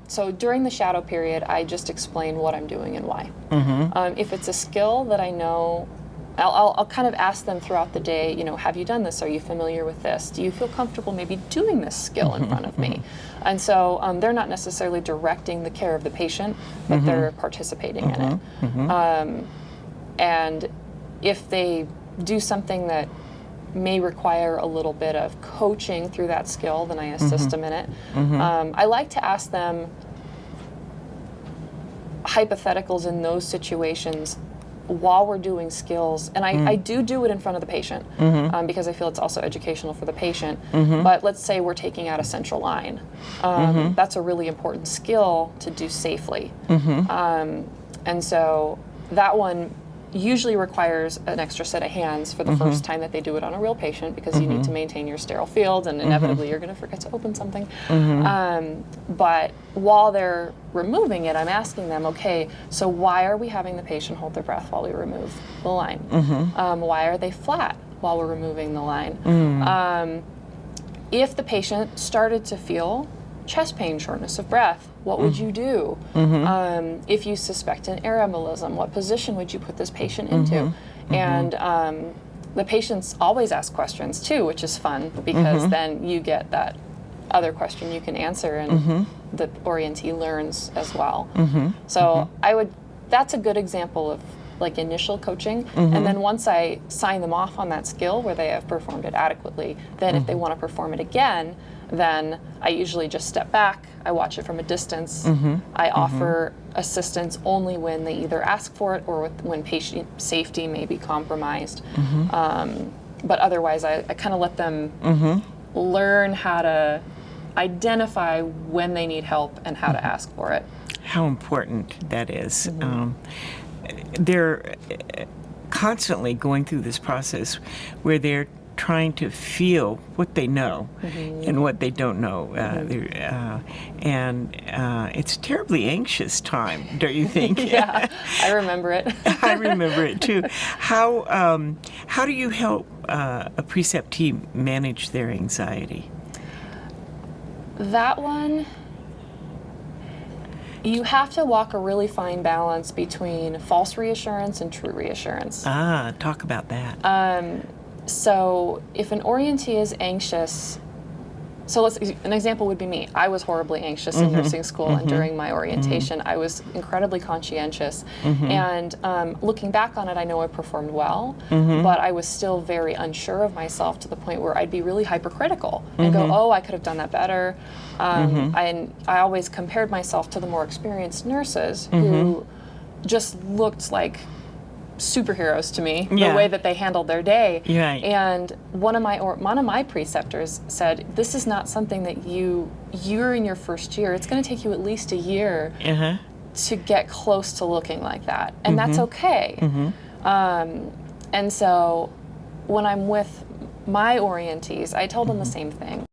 So during the shadow period, I just explain what I'm doing and why. If it's a skill that I know, I'll kind of ask them throughout the day, you know, have you done this? Are you familiar with this? Do you feel comfortable maybe doing this skill in front of me? And so they're not necessarily directing the care of the patient, but they're participating in it. And if they do something that may require a little bit of coaching through that skill, then I assist them in it. I like to ask them hypotheticals in those situations while we're doing skills, and I do it in front of the patient because I feel it's also educational for the patient. But let's say we're taking out a central line. That's a really important skill to do safely. And so that one usually requires an extra set of hands for the first time that they do it on a real patient, because you need to maintain your sterile field, and inevitably you're going to forget to open something. But while they're removing it, I'm asking them, okay, so why are we having the patient hold their breath while we remove the line? Why are they flat while we're removing the line? If the patient started to feel chest pain, shortness of breath, what would you do? If you suspect an air embolism, what position would you put this patient into? And the patients always ask questions too, which is fun, because then you get that other question you can answer, and the orientee learns as well. So that's a good example of like initial coaching. And then once I sign them off on that skill where they have performed it adequately, then if they want to perform it again, then I usually just step back, I watch it from a distance, I offer assistance only when they either ask for it or when patient safety may be compromised. But otherwise I kind of let them learn how to identify when they need help and how to ask for it. How important that is. They're constantly going through this process where they're trying to feel what they know and what they don't know. And it's a terribly anxious time, don't you think? Yeah, I remember it. I remember it too. How do you help a preceptee manage their anxiety? That one, you have to walk a really fine balance between false reassurance and true reassurance. Talk about that. So if an orientee is anxious, so an example would be me. I was horribly anxious in nursing school, and during my orientation, I was incredibly conscientious. And looking back on it, I know I performed well, but I was still very unsure of myself to the point where I'd be really hypercritical and go, oh, I could have done that better. I always compared myself to the more experienced nurses who just looked like superheroes to me, the way that they handled their day. And one of my preceptors said, this is not something that you're in your first year. It's going to take you at least a year to get close to looking like that, and that's okay. And so when I'm with my orientees, I told them the same thing.